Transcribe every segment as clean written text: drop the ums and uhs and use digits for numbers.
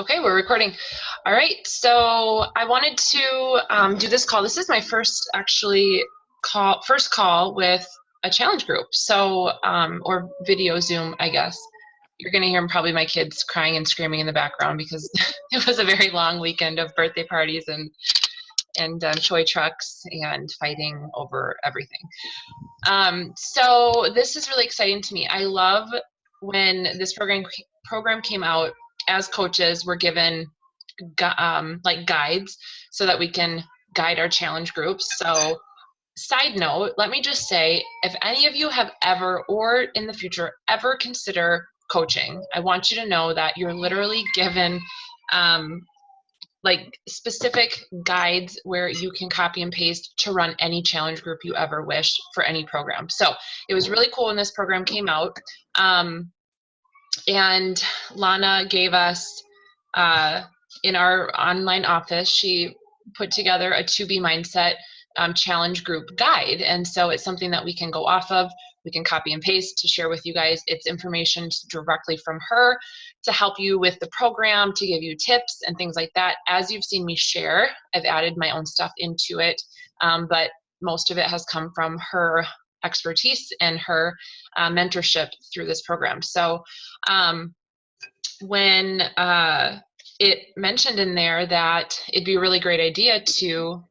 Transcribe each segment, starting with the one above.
Okay, we're recording. All right, so I wanted to do this call. This is my first first call with a challenge group. So, or video Zoom, I guess. You're gonna hear probably my kids crying and screaming in the background because it was a very long weekend of birthday parties and toy trucks and fighting over everything. So this is really exciting to me. I love when this program came out. As coaches, we're given like guides so that we can guide our challenge groups. So side note, let me just say, if any of you have ever or in the future ever consider coaching, I want you to know that you're literally given like specific guides where you can copy and paste to run any challenge group you ever wish for any program. So it was really cool when this program came out. And Lana gave us, in our online office, she put together a 2B Mindset challenge group guide. And so it's something that we can go off of. We can copy and paste to share with you guys. It's information directly from her to help you with the program, to give you tips and things like that. As you've seen me share, I've added my own stuff into it, but most of it has come from her expertise and her mentorship through this program. So when it mentioned in there that it'd be a really great idea to,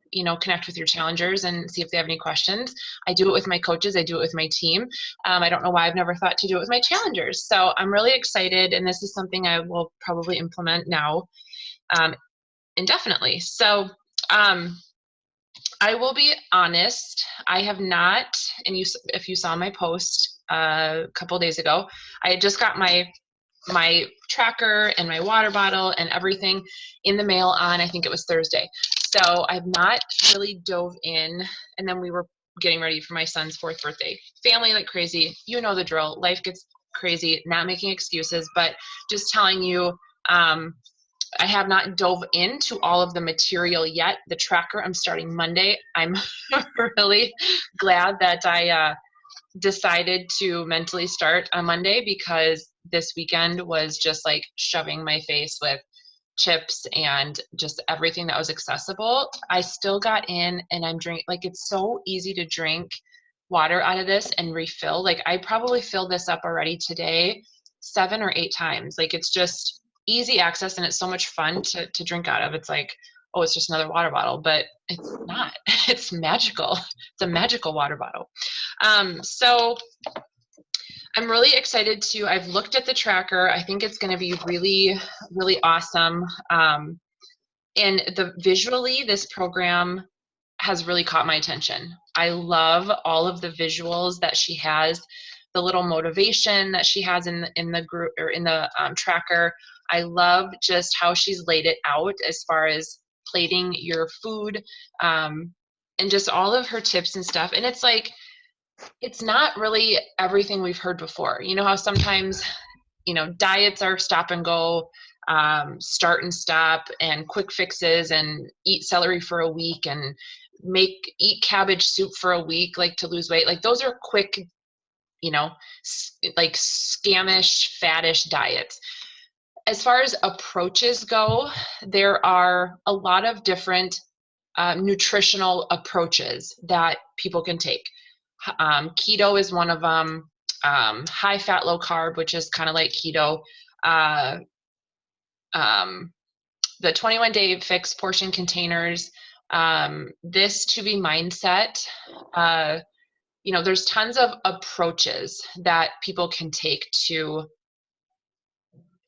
connect with your challengers and see if they have any questions. I do it with my coaches. I do it with my team. I don't know why I've never thought to do it with my challengers. So I'm really excited, and this is something I will probably implement now indefinitely. So I will be honest, I have not, and if you saw my post a couple days ago, I had just got my tracker and my water bottle and everything in the mail on, I think it was Thursday. So I've not really dove in, and then we were getting ready for my son's 4th birthday. Family like crazy, you know the drill, life gets crazy, not making excuses, but just telling you, I have not dove into all of the material yet. The tracker, I'm starting Monday. I'm really glad that I decided to mentally start on Monday, because this weekend was just like shoving my face with chips and just everything that was accessible. I still got in and I'm drinking, like it's so easy to drink water out of this and refill. Like I probably filled this up already today 7 or 8 times. Like it's just easy access and it's so much fun to drink out of. It's like, oh, it's just another water bottle, but it's not. It's magical. It's a magical water bottle. So I'm really excited I've looked at the tracker. I think it's going to be really, really awesome. And visually, this program has really caught my attention. I love all of the visuals that she has, the little motivation that she has in the group or in the tracker. I love just how she's laid it out as far as plating your food, and just all of her tips and stuff. And it's like, it's not really everything we've heard before. You know how sometimes, diets are stop and go, start and stop, and quick fixes, and eat celery for a week, and eat cabbage soup for a week, like to lose weight. Like those are quick, like scamish, faddish diets. As far as approaches go, there are a lot of different nutritional approaches that people can take. Keto is one of them. High fat, low carb, which is kind of like keto. The 21-day fixed portion containers. This 2B Mindset. There's tons of approaches that people can take to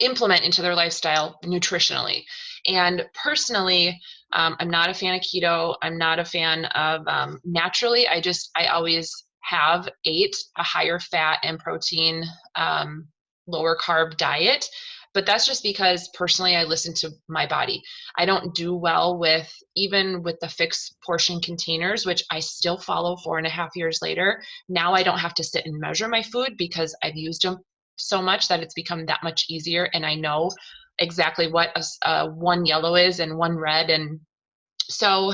implement into their lifestyle nutritionally. And personally, I'm not a fan of keto. I'm not a fan of naturally. I always have ate a higher fat and protein, lower carb diet. But that's just because personally I listen to my body. I don't do well even with the fixed portion containers, which I still follow 4.5 years later. Now I don't have to sit and measure my food because I've used them so much that it's become that much easier, and I know exactly what one yellow is and one red. And so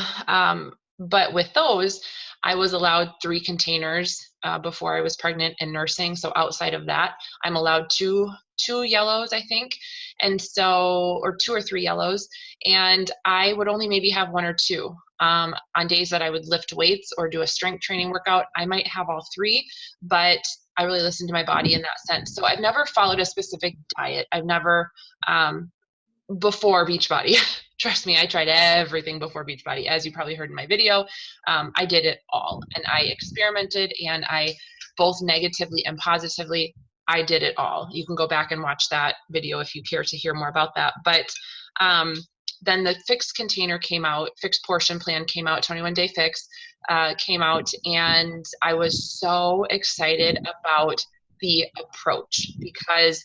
but with those, I was allowed 3 containers before I was pregnant and nursing. So outside of that, I'm allowed two yellows, I think. And so, or 2 or 3 yellows. And I would only maybe have 1 or 2. On days that I would lift weights or do a strength training workout, I might have all 3, but I really listen to my body in that sense. So I've never followed a specific diet. I've never, before Beachbody. Trust me, I tried everything before Beachbody. As you probably heard in my video, I did it all, and I experimented, and I both negatively and positively, I did it all. You can go back and watch that video if you care to hear more about that. But then the fixed container came out, fixed portion plan came out, 21-day fix came out, and I was so excited about the approach because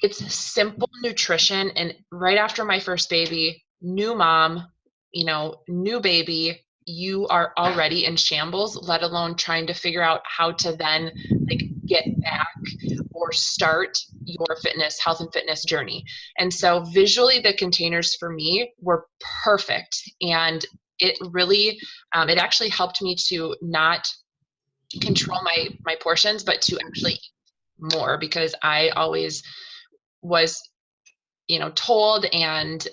it's simple nutrition. And right after my first baby, new mom, new baby, you are already in shambles, let alone trying to figure out how to then like get back or start your health and fitness journey. And so visually the containers for me were perfect. And it really, it actually helped me to not control my portions, but to actually eat more, because I always was told and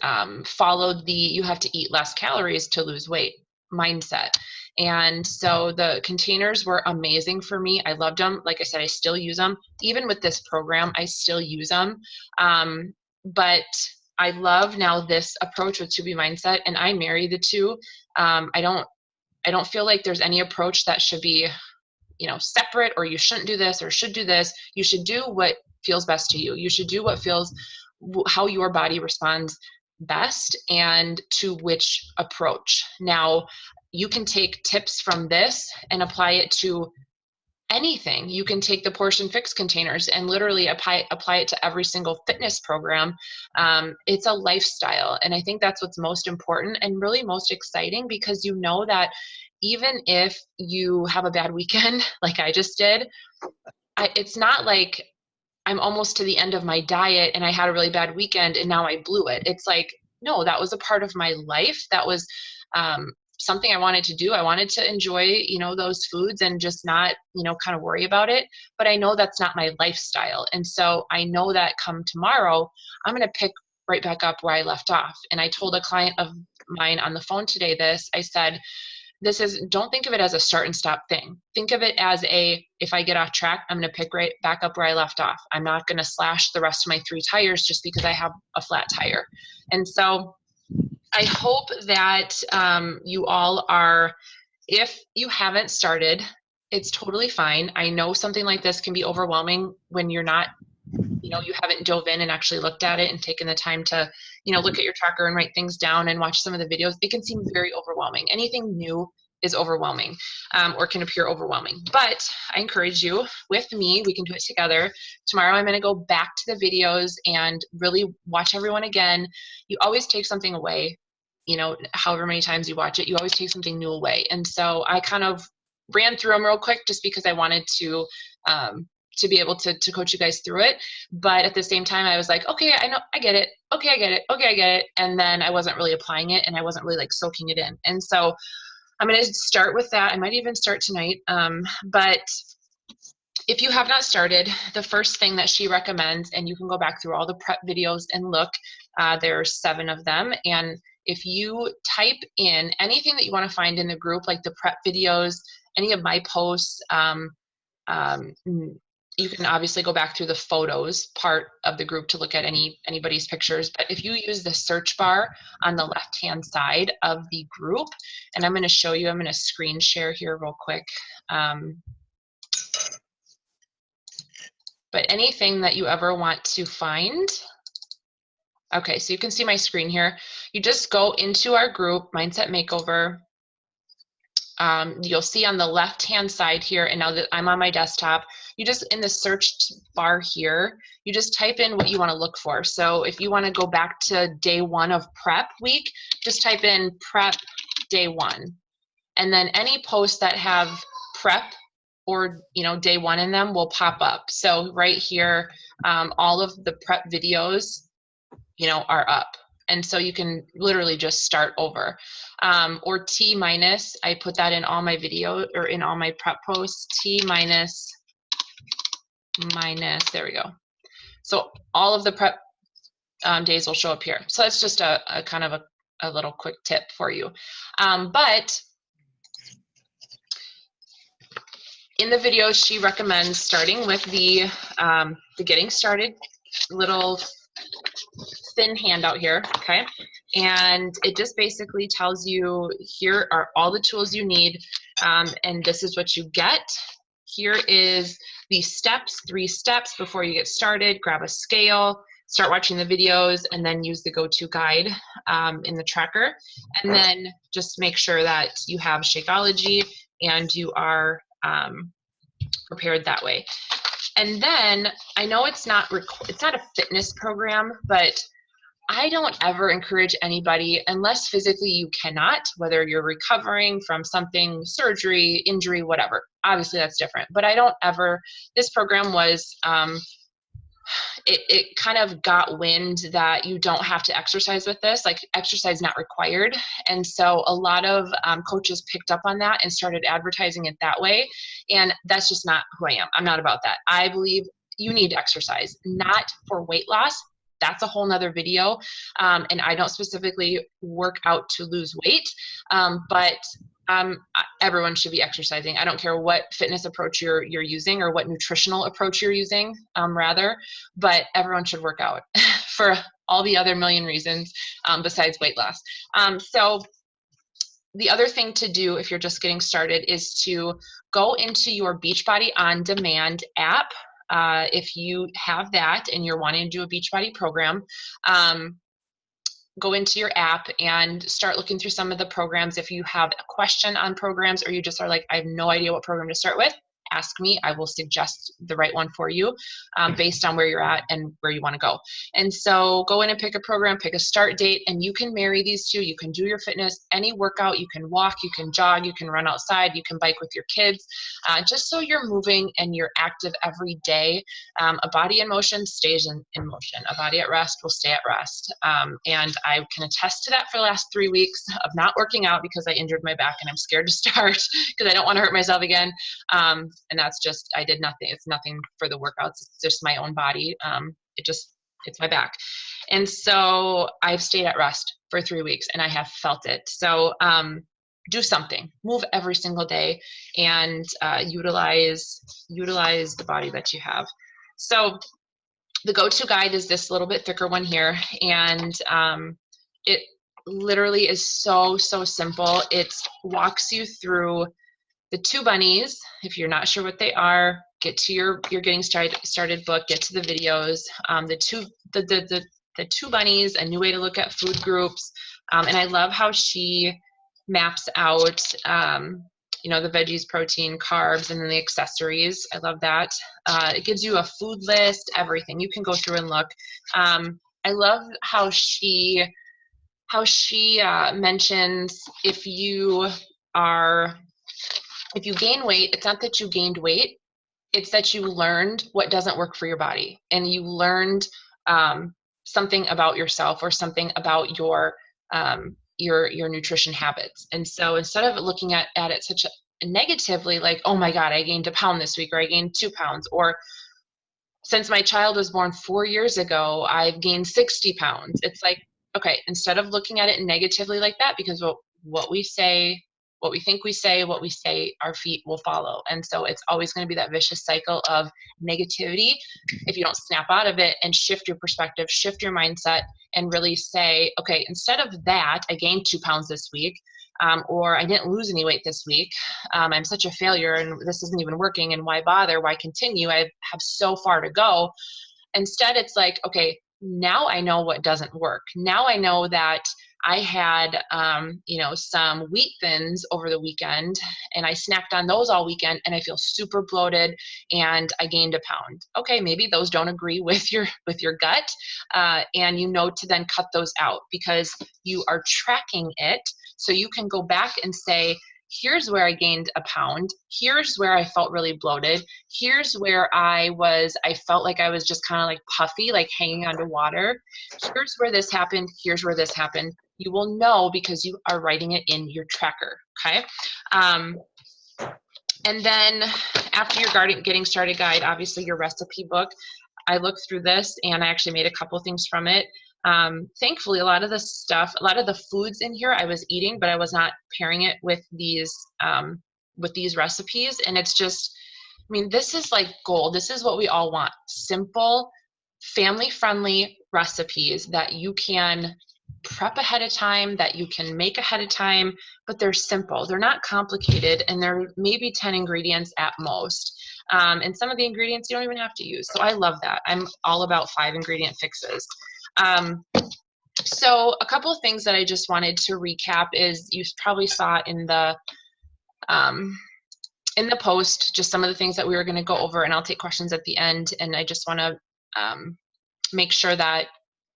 followed the you have to eat less calories to lose weight mindset. And so the containers were amazing for me. I loved them. Like I said, I still use them. Even with this program, I still use them. But I love now this approach with To Be Mindset, and I marry the two. I don't feel like there's any approach that should be separate, or you shouldn't do this or should do this. You should do what feels best to you. You should do what feels how your body responds best and to which approach. Now, you can take tips from this and apply it to anything. You can take the portion fix containers and literally apply it to every single fitness program. It's a lifestyle. And I think that's what's most important and really most exciting, because you know that even if you have a bad weekend, like I just did, it's not like I'm almost to the end of my diet and I had a really bad weekend and now I blew it. It's like, no, that was a part of my life. That was something I wanted to do. I wanted to enjoy, those foods and just not, kind of worry about it. But I know that's not my lifestyle. And so I know that come tomorrow, I'm going to pick right back up where I left off. And I told a client of mine on the phone today I said, don't think of it as a start and stop thing. Think of it as if I get off track, I'm going to pick right back up where I left off. I'm not going to slash the rest of my 3 tires just because I have a flat tire. And so I hope that you all are, if you haven't started, it's totally fine. I know something like this can be overwhelming when you're not, you haven't dove in and actually looked at it and taken the time to, look at your tracker and write things down and watch some of the videos. It can seem very overwhelming. Anything new is overwhelming, or can appear overwhelming. But I encourage you, with me, we can do it together. Tomorrow I'm going to go back to the videos and really watch everyone again. You always take something away, however many times you watch it, you always take something new away. And so I kind of ran through them real quick just because I wanted to be able to coach you guys through it. But at the same time, I was like, okay, I know, I get it. Okay, I get it. Okay, I get it. And then I wasn't really applying it, and I wasn't really like soaking it in. And so I'm going to start with that. I might even start tonight. But if you have not started, the first thing that she recommends, and you can go back through all the prep videos and look, there are 7 of them. And if you type in anything that you want to find in the group, like the prep videos, any of my posts, you can obviously go back through the photos part of the group to look at anybody's pictures. But if you use the search bar on the left-hand side of the group, and I'm going to show you, I'm going to screen share here real quick. But anything that you ever want to find. Okay, so you can see my screen here. You just go into our group, Mindset Makeover. You'll see on the left-hand side here, and now that I'm on my desktop, you just, in the search bar here, you just type in what you want to look for. So if you want to go back to day 1 of prep week, just type in prep day 1. And then any posts that have prep or day 1 in them will pop up. So right here, all of the prep videos, are up. And so you can literally just start over. Or T minus, I put that in all my video or in all my prep posts, T minus, there we go. So all of the prep days will show up here. So that's just a kind of a little quick tip for you. But in the video, she recommends starting with the getting started little thin handout here, okay? And it just basically tells you, here are all the tools you need, and this is what you get. Here is the steps, 3 steps before you get started. Grab a scale, start watching the videos, and then use the go-to guide in the tracker. And then just make sure that you have Shakeology and you are prepared that way. And then I know it's not a fitness program, but I don't ever encourage anybody, unless physically you cannot, whether you're recovering from something, surgery, injury, whatever. Obviously that's different, but I don't ever, this program was, it kind of got wind that you don't have to exercise with this, like exercise not required. And so a lot of coaches picked up on that and started advertising it that way. And that's just not who I am. I'm not about that. I believe you need exercise, not for weight loss. That's a whole nother video. And I don't specifically work out to lose weight, but everyone should be exercising. I don't care what fitness approach you're using or what nutritional approach you're using, rather, but everyone should work out for all the other million reasons besides weight loss. So the other thing to do if you're just getting started is to go into your Beachbody On Demand app. If you have that and you're wanting to do a Beachbody program, go into your app and start looking through some of the programs. If you have a question on programs, or you just are like, I have no idea what program to start with, ask me. I will suggest the right one for you based on where you're at and where you want to go. And so go in and pick a program, pick a start date, and you can marry these two. You can do your fitness, any workout. You can walk, you can jog, you can run outside, you can bike with your kids, just so you're moving and you're active every day. A body in motion stays in motion. A body at rest will stay at rest. And I can attest to that for the last 3 weeks of not working out because I injured my back and I'm scared to start because I don't want to hurt myself again. And that's just, I did nothing. It's nothing for the workouts. It's just my own body. It's my back. And so I've stayed at rest for 3 weeks and I have felt it. So, do something, move every single day, and utilize the body that you have. So the go-to guide is this little bit thicker one here. And it literally is so simple. It walks you through the 2 bunnies. If you're not sure what they are, get to your getting started book, get to the videos. The 2 bunnies, a new way to look at food groups. And I love how she maps out, the veggies, protein, carbs, and then the accessories. I love that. It gives you a food list, everything. You can go through and look. I love how she mentions if you gain weight, it's not that you gained weight, it's that you learned what doesn't work for your body, and you learned something about yourself or something about your nutrition habits. And so instead of looking at it such negatively, like, oh my God, I gained a pound this week, or I gained 2 pounds, or since my child was born 4 years ago, I've gained 60 pounds. It's like, okay, instead of looking at it negatively like that, because what we say, what we think we say, what we say, our feet will follow. And so it's always going to be that vicious cycle of negativity. If you don't snap out of it and shift your perspective, shift your mindset, and really say, okay, instead of that, I gained 2 pounds this week, or I didn't lose any weight this week. I'm such a failure and this isn't even working, and why bother? Why continue? I have so far to go. Instead, it's like, okay, now I know what doesn't work. Now I know that I had, some wheat thins over the weekend, and I snacked on those all weekend, and I feel super bloated, and I gained a pound. Okay, maybe those don't agree with your gut, and to then cut those out because you are tracking it, so you can go back and say, here's where I gained a pound. Here's where I felt really bloated. Here's where I felt like I was just kind of like puffy, like hanging onto water. Here's where this happened. Here's where this happened. You will know because you are writing it in your tracker, okay? And then after your getting started guide, obviously your recipe book, I looked through this and I actually made a couple things from it. Thankfully, a lot of the foods in here I was eating, but I was not pairing it with these recipes. And it's just, I mean, this is like gold. This is what we all want. Simple, family-friendly recipes that you can prep ahead of time, that you can make ahead of time, but they're simple. They're not complicated, and they're maybe 10 ingredients at most. And some of the ingredients you don't even have to use. So I love that. I'm all about 5-ingredient fixes. So a couple of things that I just wanted to recap is you probably saw um, in the post just some of the things that we were going to go over, and I'll take questions at the end. And I just want to make sure that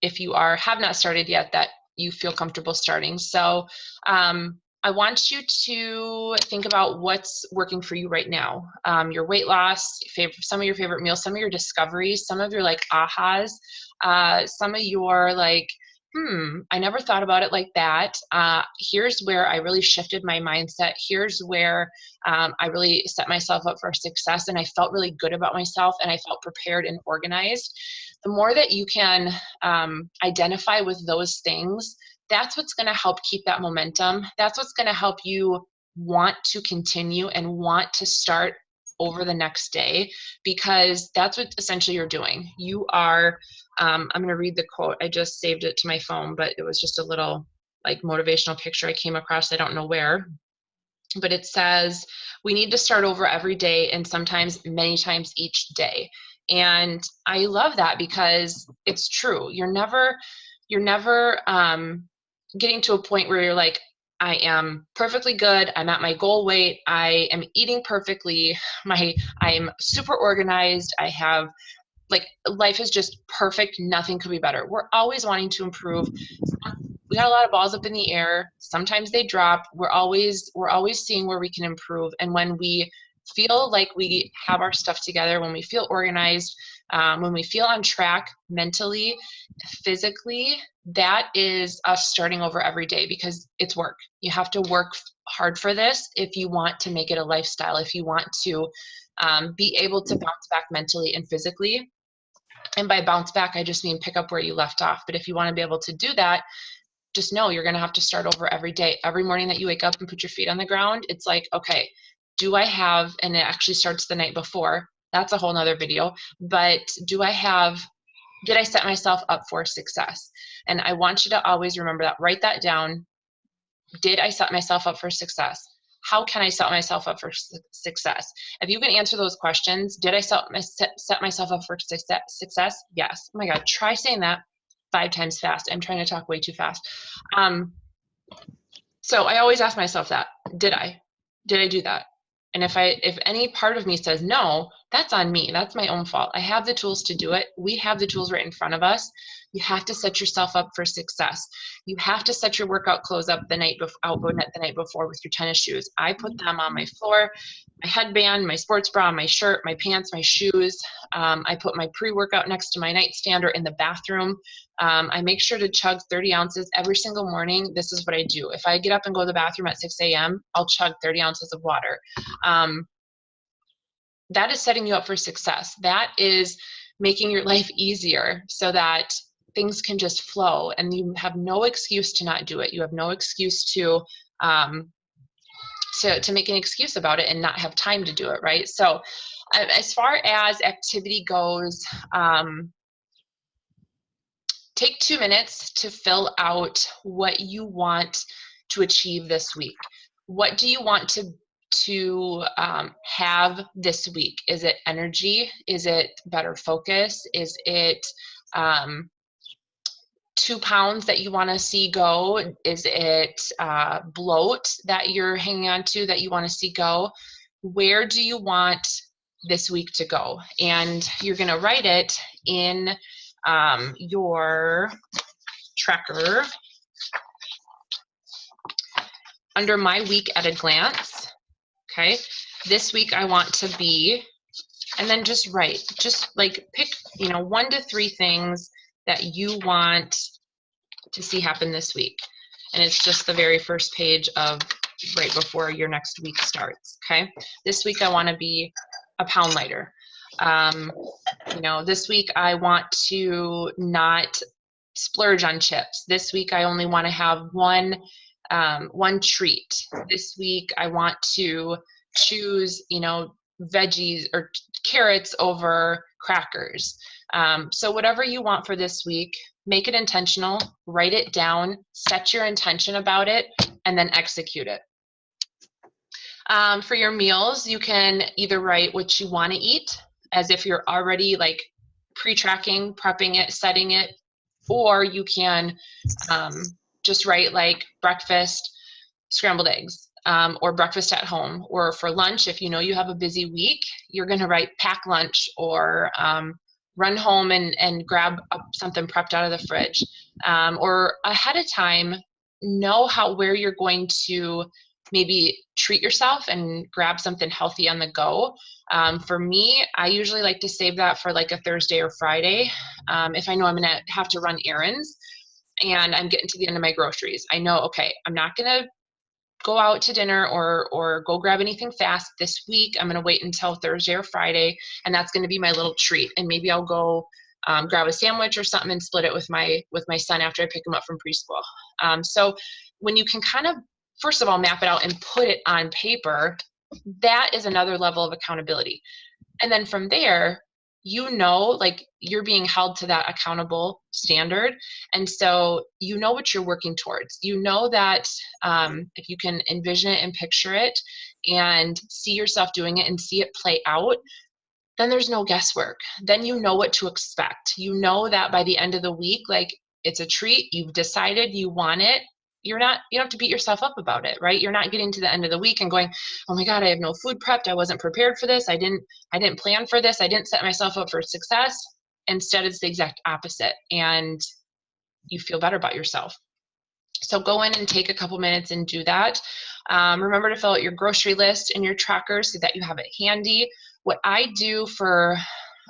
if you have not started yet, that you feel comfortable starting. So I want you to think about what's working for you right now. Your weight loss, some of your favorite meals, some of your discoveries, some of your like ahas, some of your like, I never thought about it like that. Here's where I really shifted my mindset. Here's where I really set myself up for success, and I felt really good about myself, and I felt prepared and organized. The more that you can identify with those things, that's what's going to help keep that momentum. That's what's going to help you want to continue and want to start over the next day, because that's what essentially you're doing. You are, I'm going to read the quote. I just saved it to my phone, but it was just a little like motivational picture I came across. I don't know where, but it says, we need to start over every day, and sometimes many times each day. And I love that because it's true. You're never getting to a point where you're like, I am perfectly good. I'm at my goal weight. I am eating perfectly. I'm super organized. I have like, life is just perfect. Nothing could be better. We're always wanting to improve. We got a lot of balls up in the air. Sometimes they drop. We're always seeing where we can improve. And when we feel like we have our stuff together, when we feel organized, when we feel on track mentally, physically, that is us starting over every day, because it's work. You have to work hard for this if you want to make it a lifestyle, if you want to be able to bounce back mentally and physically. And by bounce back, I just mean pick up where you left off. But if you want to be able to do that, just know you're going to have to start over every day. Every morning that you wake up and put your feet on the ground, it's like, okay, do I have, and it actually starts the night before. That's a whole nother video. But did I set myself up for success? And I want you to always remember that. Write that down. Did I set myself up for success? How can I set myself up for success? If you can answer those questions, did I set myself up for success? Yes. Oh my God, try saying that 5 times fast. I'm trying to talk way too fast. So I always ask myself that. Did I do that? And if any part of me says no, that's on me. That's my own fault. I have the tools to do it. We have the tools right in front of us. You have to set yourself up for success. You have to set your workout clothes up the night before with your tennis shoes. I put them on my floor, my headband, my sports bra, my shirt, my pants, my shoes. I put my pre-workout next to my nightstand or in the bathroom. I make sure to chug 30 ounces every single morning. This is what I do. If I get up and go to the bathroom at 6 a.m., I'll chug 30 ounces of water. That is setting you up for success. That is making your life easier so that things can just flow, and you have no excuse to not do it. You have no excuse to make an excuse about it and not have time to do it, right? So as far as activity goes, take 2 minutes to fill out what you want to achieve this week. What do you want to have this week? Is it energy? Is it better focus? Is it 2 pounds that you want to see go? Is it bloat that you're hanging on to that you want to see go? Where do you want this week to go? And you're going to write it in your tracker under my week at a glance. Okay, this week I want to be, and then just write, just like pick 1 to 3 things that you want to see happen this week. And it's just the very first page of right before your next week starts. Okay, this week I want to be a pound lighter. This week I want to not splurge on chips. This week I only want to have one treat. This week I want to choose, veggies or carrots over crackers. So whatever you want for this week, make it intentional, write it down, set your intention about it, and then execute it. For your meals, you can either write what you want to eat as if you're already like pre-tracking, prepping it, setting it, or you can just write like breakfast, scrambled eggs, or breakfast at home. Or for lunch, if you know you have a busy week, you're going to write pack lunch, or run home and grab something prepped out of the fridge. Or ahead of time, know where you're going to maybe treat yourself and grab something healthy on the go. For me, I usually like to save that for like a Thursday or Friday. If I know I'm going to have to run errands and I'm getting to the end of my groceries, I know, okay, I'm not going to go out to dinner or go grab anything fast this week. I'm going to wait until Thursday or Friday, and that's going to be my little treat. And maybe I'll go grab a sandwich or something and split it with my son after I pick him up from preschool. So when you can kind of, first of all, map it out and put it on paper, that is another level of accountability. And then from there, like you're being held to that accountable standard. And so you know what you're working towards. You know that if you can envision it and picture it and see yourself doing it and see it play out, then there's no guesswork. Then you know what to expect. You know that by the end of the week, like it's a treat, you've decided you want it. You don't have to beat yourself up about it, right? You're not getting to the end of the week and going, oh my God, I have no food prepped. I wasn't prepared for this. I didn't plan for this. I didn't set myself up for success. Instead, it's the exact opposite. And you feel better about yourself. So go in and take a couple minutes and do that. Remember to fill out your grocery list in your tracker so that you have it handy. What I do for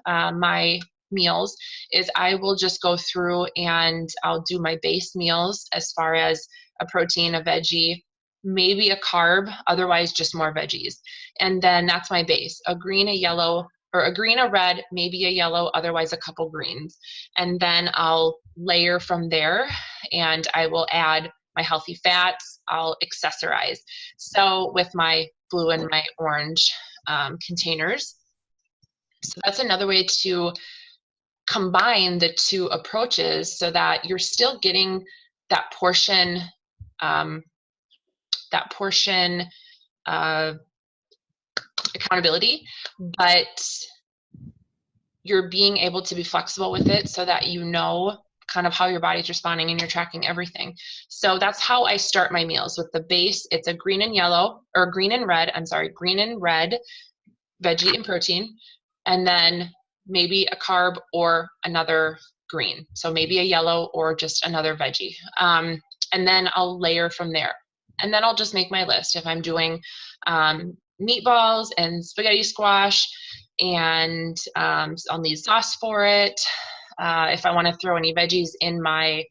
my meals is I will just go through and I'll do my base meals as far as a protein, a veggie, maybe a carb, otherwise just more veggies. And then that's my base, a green, a yellow, or a green, a red, maybe a yellow, otherwise a couple greens. And then I'll layer from there and I will add my healthy fats, I'll accessorize. So with my blue and my orange containers. So that's another way to combine the two approaches so that you're still getting that portion accountability, but you're being able to be flexible with it so that you know kind of how your body's responding and you're tracking everything. So that's how I start my meals. With the base, it's a green and red veggie and protein, and then maybe a carb or another green. So maybe a yellow or just another veggie. And then I'll layer from there. And then I'll just make my list. If I'm doing meatballs and spaghetti squash, and I'll need sauce for it. If I want to throw any veggies in my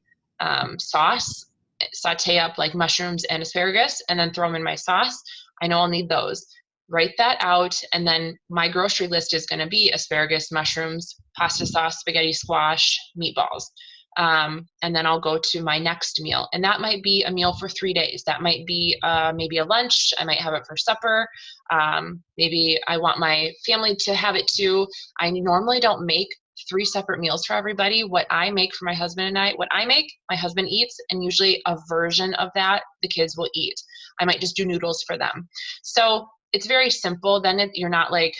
sauce, saute up like mushrooms and asparagus and then throw them in my sauce, I know I'll need those. Write that out, and then my grocery list is going to be asparagus, mushrooms, pasta sauce, spaghetti squash, meatballs. And then I'll go to my next meal, and that might be a meal for 3 days. That might be maybe a lunch. I might have it for supper. Maybe I want my family to have it too. I normally don't make 3 separate meals for everybody. What I make for my husband and I, what I make, my husband eats, and usually a version of that the kids will eat. I might just do noodles for them. So it's very simple. Then you're not like,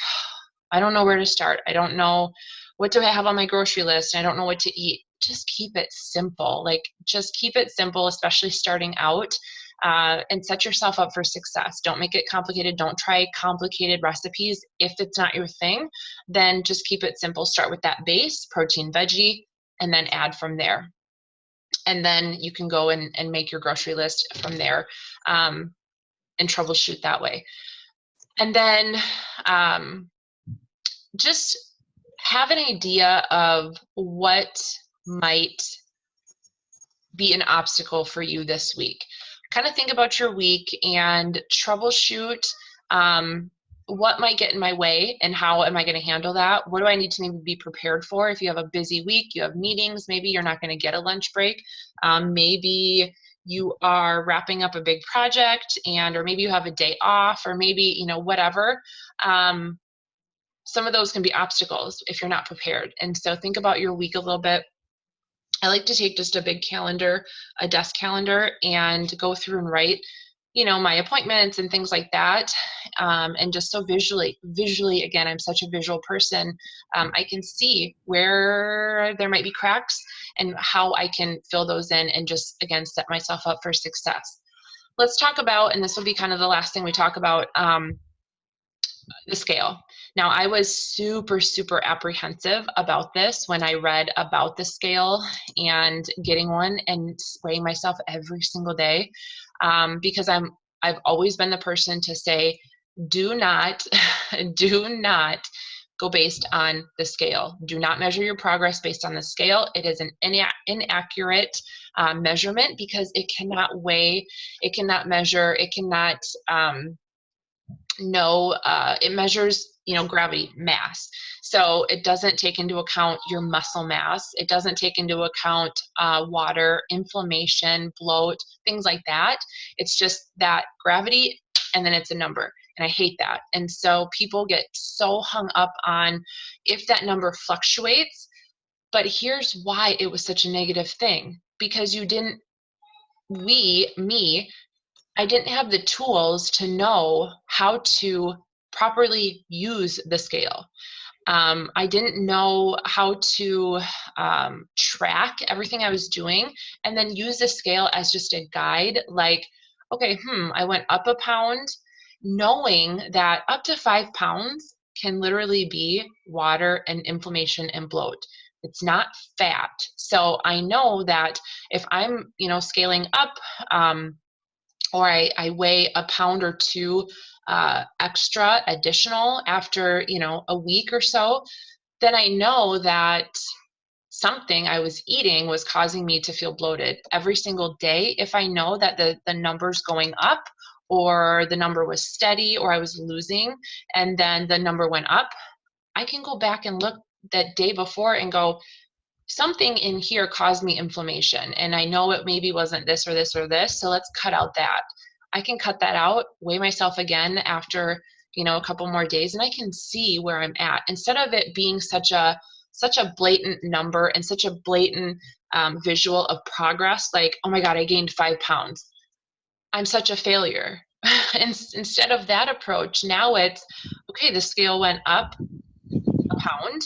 I don't know where to start. I don't know, what do I have on my grocery list? I don't know what to eat. Just keep it simple. Like, just keep it simple, especially starting out, and set yourself up for success. Don't make it complicated. Don't try complicated recipes. If it's not your thing, then just keep it simple. Start with that base, protein, veggie, and then add from there. And then you can go and make your grocery list from there, and troubleshoot that way. And then just have an idea of what might be an obstacle for you this week. Kind of think about your week and troubleshoot what might get in my way and how am I going to handle that? What do I need to maybe be prepared for? If you have a busy week, you have meetings, maybe you're not going to get a lunch break. Maybe you are wrapping up a big project or maybe you have a day off, or maybe, whatever. Some of those can be obstacles if you're not prepared. And so think about your week a little bit. I like to take just a big calendar, a desk calendar, and go through and write, my appointments and things like that. And just so visually, again, I'm such a visual person. I can see where there might be cracks and how I can fill those in and just, again, set myself up for success. Let's talk about, and this will be kind of the last thing we talk about, the scale. Now, I was super, super apprehensive about this when I read about the scale and getting one and weighing myself every single day, because I've always been the person to say, do not, do not go based on the scale. Do not measure your progress based on the scale. It is an inaccurate measurement because it cannot weigh, it cannot measure, it cannot it measures, gravity, mass. So it doesn't take into account your muscle mass. It doesn't take into account water, inflammation, bloat, things like that. It's just that gravity, and then it's a number. And I hate that. And so people get so hung up on if that number fluctuates. But here's why it was such a negative thing. Because I didn't have the tools to know how to properly use the scale. I didn't know how to track everything I was doing and then use the scale as just a guide. Like, okay, I went up a pound, knowing that up to 5 pounds can literally be water and inflammation and bloat. It's not fat. So I know that if I'm, scaling up, or I weigh a pound or two extra additional after, a week or so, then I know that something I was eating was causing me to feel bloated every single day. If I know that the number's going up, or the number was steady, or I was losing and then the number went up, I can go back and look that day before and go, something in here caused me inflammation, and I know it maybe wasn't this or this or this, so let's cut out that. I can cut that out, weigh myself again after, a couple more days, and I can see where I'm at, instead of it being such a blatant number and such a blatant visual of progress, like, oh my God, I gained 5 pounds. I'm such a failure. And instead of that approach, now it's, okay, the scale went up a pound.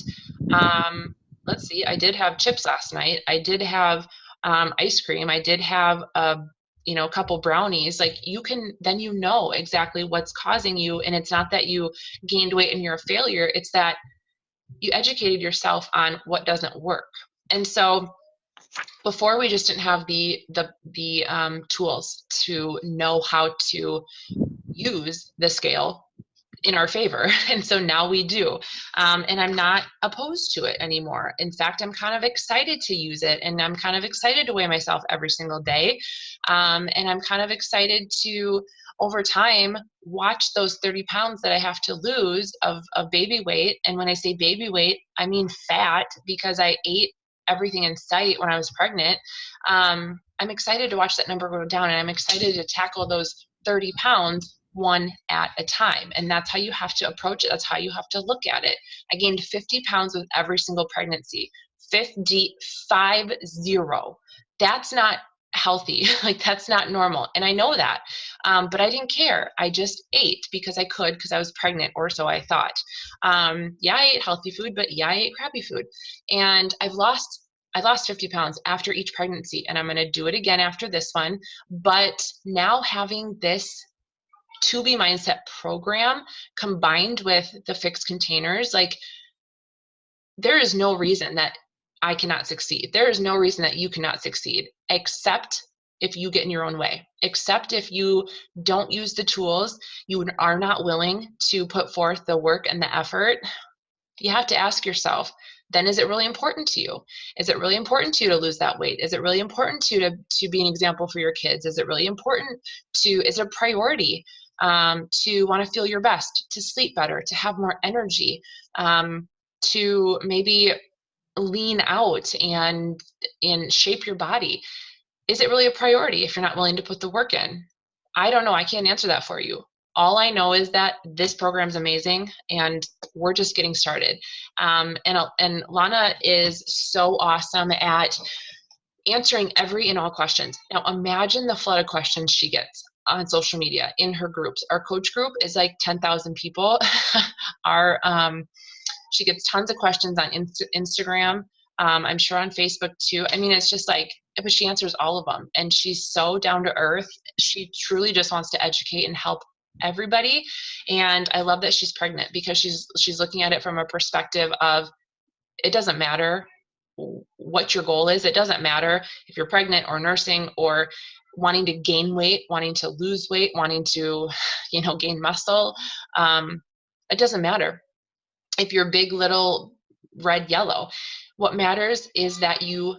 Let's see, I did have chips last night. I did have ice cream. I did have a couple brownies. Like, you can, then exactly what's causing you. And it's not that you gained weight and you're a failure. It's that you educated yourself on what doesn't work. And so before, we just didn't have the tools to know how to use the scale in our favor. And so now we do. And I'm not opposed to it anymore. In fact, I'm kind of excited to use it, and I'm kind of excited to weigh myself every single day. And I'm kind of excited to, over time, watch those 30 pounds that I have to lose of baby weight. And when I say baby weight, I mean fat, because I ate everything in sight when I was pregnant. I'm excited to watch that number go down, and I'm excited to tackle those 30 pounds one at a time. And that's how you have to approach it. That's how you have to look at it. I gained 50 pounds with every single pregnancy. 50. That's not healthy. Like, that's not normal. And I know that. But I didn't care. I just ate because I could, because I was pregnant, or so I thought. Yeah, I ate healthy food, but yeah, I ate crappy food. And I lost 50 pounds after each pregnancy, and I'm going to do it again after this one. But now, having this To Be Mindset program combined with the fixed containers, like, there is no reason that I cannot succeed. There is no reason that you cannot succeed, except if you get in your own way, except if you don't use the tools, you are not willing to put forth the work and the effort. You have to ask yourself, then, is it really important to you? Is it really important to you to lose that weight? Is it really important to you to be an example for your kids? Is it really important is it a priority? to want to feel your best, to sleep better, to have more energy, to maybe lean out and shape your body. Is it really a priority if you're not willing to put the work in? I don't know. I can't answer that for you. All I know is that this program's amazing and we're just getting started. And Lana is so awesome at answering every and all questions. Now imagine the flood of questions she gets on social media in her groups. Our coach group is like 10,000 people. Our She gets tons of questions on Instagram. I'm sure on Facebook too. I mean, it's just like, but she answers all of them, and she's so down to earth. She truly just wants to educate and help everybody. And I love that she's pregnant, because she's looking at it from a perspective of, it doesn't matter what your goal is. It doesn't matter if you're pregnant or nursing or wanting to gain weight, wanting to lose weight, wanting to, gain muscle. It doesn't matter if you're big, little, red, yellow. What matters is that you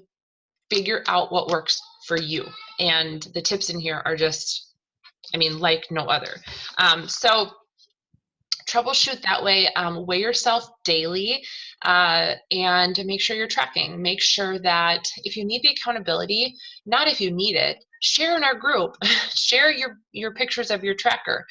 figure out what works for you. And the tips in here are just, like no other. So troubleshoot that way. Weigh yourself daily, and make sure you're tracking. Make sure that if you need the accountability, not if you need it, share in our group. Share your pictures of your tracker.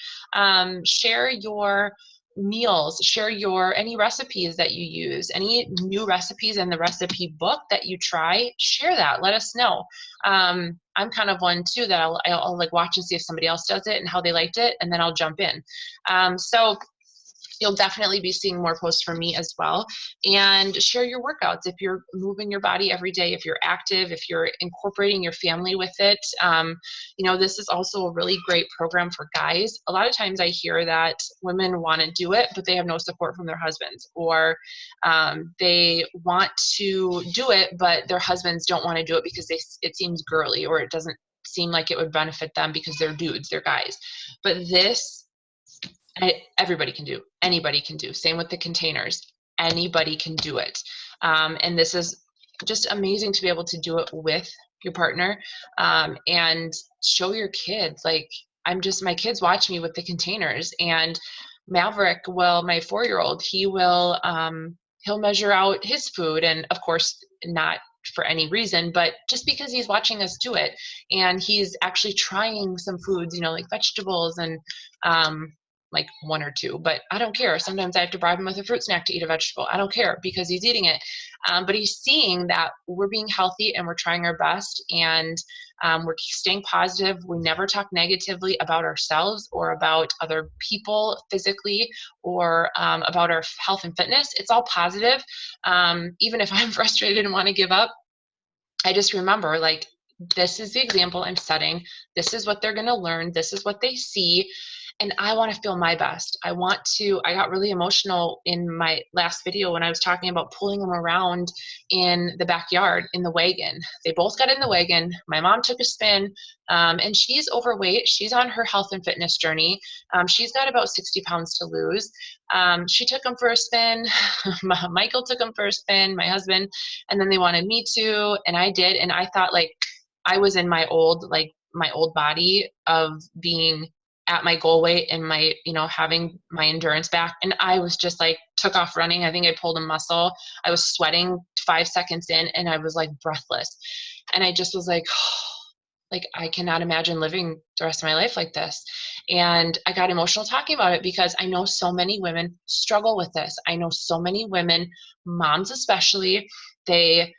Share your meals. Share any recipes that you use, any new recipes in the recipe book that you try. Share that. Let us know. I'm kind of one too that I'll like watch and see if somebody else does it and how they liked it, and then I'll jump in. So you'll definitely be seeing more posts from me as well. And share your workouts. If you're moving your body every day, if you're active, if you're incorporating your family with it, this is also a really great program for guys. A lot of times I hear that women want to do it, but they have no support from their husbands, or they want to do it, but their husbands don't want to do it because it seems girly, or it doesn't seem like it would benefit them because they're dudes, they're guys. But this, everybody can do. Anybody can do. Same with the containers. Anybody can do it. And this is just amazing to be able to do it with your partner, and show your kids. Like, my kids watch me with the containers, and Maverick my 4-year-old, he'll measure out his food, and of course not for any reason, but just because he's watching us do it, and he's actually trying some foods, like vegetables and like 1 or 2, but I don't care. Sometimes I have to bribe him with a fruit snack to eat a vegetable. I don't care, because he's eating it. But he's seeing that we're being healthy and we're trying our best, and we're staying positive. We never talk negatively about ourselves or about other people physically, or about our health and fitness. It's all positive. Even if I'm frustrated and want to give up, I just remember, like, this is the example I'm setting. This is what they're going to learn. This is what they see. And I want to feel my best. I got really emotional in my last video when I was talking about pulling them around in the backyard in the wagon. They both got in the wagon. My mom took a spin, and she's overweight. She's on her health and fitness journey. She's got about 60 pounds to lose. She took them for a spin. Michael took them for a spin, my husband, and then they wanted me to, and I did. And I thought, like, I was in my old body of being at my goal weight and having my endurance back. And I was just like, took off running. I think I pulled a muscle. I was sweating 5 seconds in, and I was like breathless. And I just was like, like, I cannot imagine living the rest of my life like this. And I got emotional talking about it, because I know so many women struggle with this. I know so many women, moms especially, they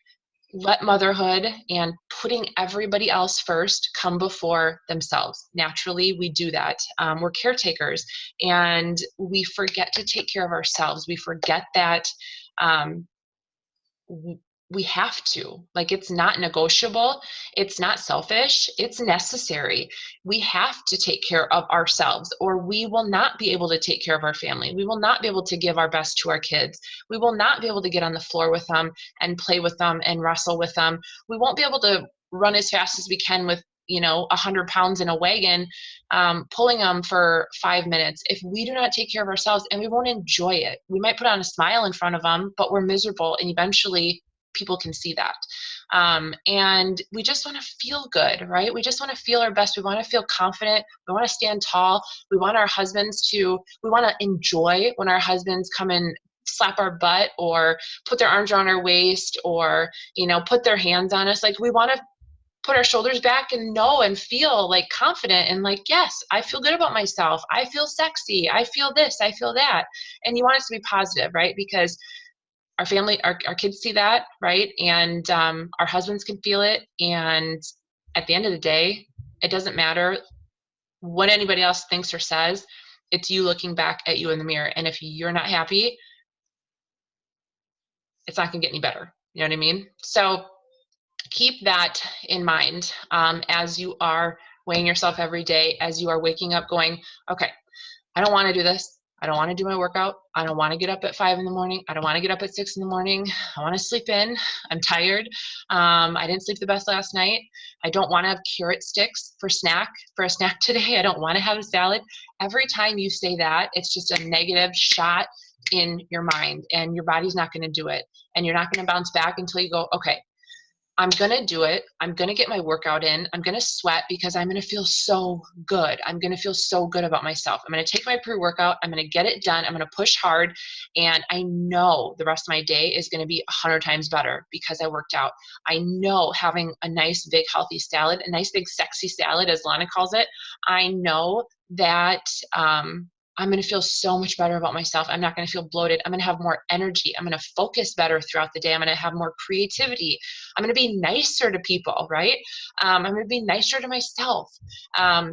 let motherhood and putting everybody else first come before themselves. Naturally, we do that. We're caretakers, and we forget to take care of ourselves. We forget that we have to. Like, it's not negotiable. It's not selfish. It's necessary. We have to take care of ourselves, or we will not be able to take care of our family. We will not be able to give our best to our kids. We will not be able to get on the floor with them and play with them and wrestle with them. We won't be able to run as fast as we can with 100 pounds in a wagon, pulling them for 5 minutes if we do not take care of ourselves, and we won't enjoy it. We might put on a smile in front of them, but we're miserable, and eventually people can see that. And we just want to feel good, right? We just want to feel our best. We want to feel confident. We want to stand tall. We want our husbands to, we want to enjoy when our husbands come and slap our butt or put their arms around our waist or, you know, put their hands on us. Like, we want to put our shoulders back and know and feel like confident and like, yes, I feel good about myself. I feel sexy. I feel this. I feel that. And you want us to be positive, right? Because our family, our kids see that, right? And our husbands can feel it. And at the end of the day, it doesn't matter what anybody else thinks or says. It's you looking back at you in the mirror. And if you're not happy, it's not gonna get any better. You know what I mean? So keep that in mind as you are weighing yourself every day, as you are waking up going, okay, I don't want to do this. I don't want to do my workout. I don't want to get up at 5 in the morning. I don't want to get up at 6 in the morning. I want to sleep in. I'm tired. I didn't sleep the best last night. I don't want to have carrot sticks for a snack today. I don't want to have a salad. Every time you say that, it's just a negative shot in your mind, and your body's not going to do it. And you're not going to bounce back until you go, okay, I'm going to do it. I'm going to get my workout in. I'm going to sweat because I'm going to feel so good. I'm going to feel so good about myself. I'm going to take my pre-workout. I'm going to get it done. I'm going to push hard. And I know the rest of my day is going to be 100 times better because I worked out. I know having a nice, big, healthy salad, a nice, big, sexy salad, as Lana calls it, I know that I'm going to feel so much better about myself. I'm not going to feel bloated. I'm going to have more energy. I'm going to focus better throughout the day. I'm going to have more creativity. I'm going to be nicer to people, right? I'm going to be nicer to myself.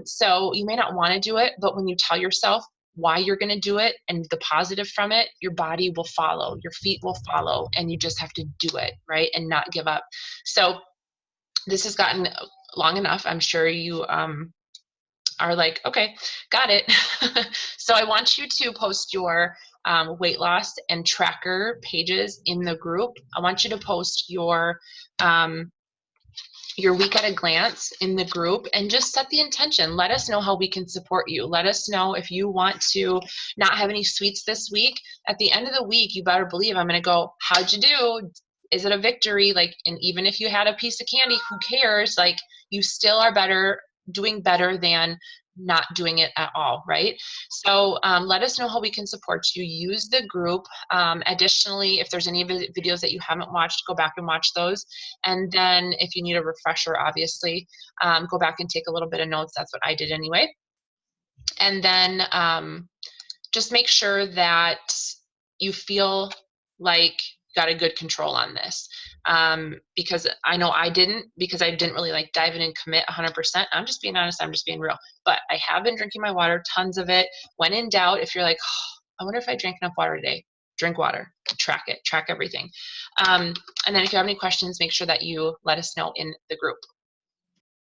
So you may not want to do it, but when you tell yourself why you're going to do it and the positive from it, your body will follow, your feet will follow, and you just have to do it, right? And not give up. So this has gotten long enough. I'm sure you are like, okay, got it. So I want you to post your weight loss and tracker pages in the group. I want you to post your week at a glance in the group and just set the intention. Let us know how we can support you. Let us know if you want to not have any sweets this week. At the end of the week, you better believe I'm going to go, how'd you do? Is it a victory? Like, and even if you had a piece of candy, who cares? Like, you still are doing better than not doing it at all, right? So let us know how we can support you. Use the group. Additionally, if there's any videos that you haven't watched, go back and watch those. And then if you need a refresher, obviously, go back and take a little bit of notes. That's what I did anyway. And then just make sure that you feel like you got a good control on this. Because I know I didn't, because I didn't really like dive in and commit 100%. I'm just being honest. I'm just being real. But I have been drinking my water, tons of it. When in doubt, if you're like, oh, I wonder if I drank enough water today, drink water, track it, track everything. And then if you have any questions, make sure that you let us know in the group.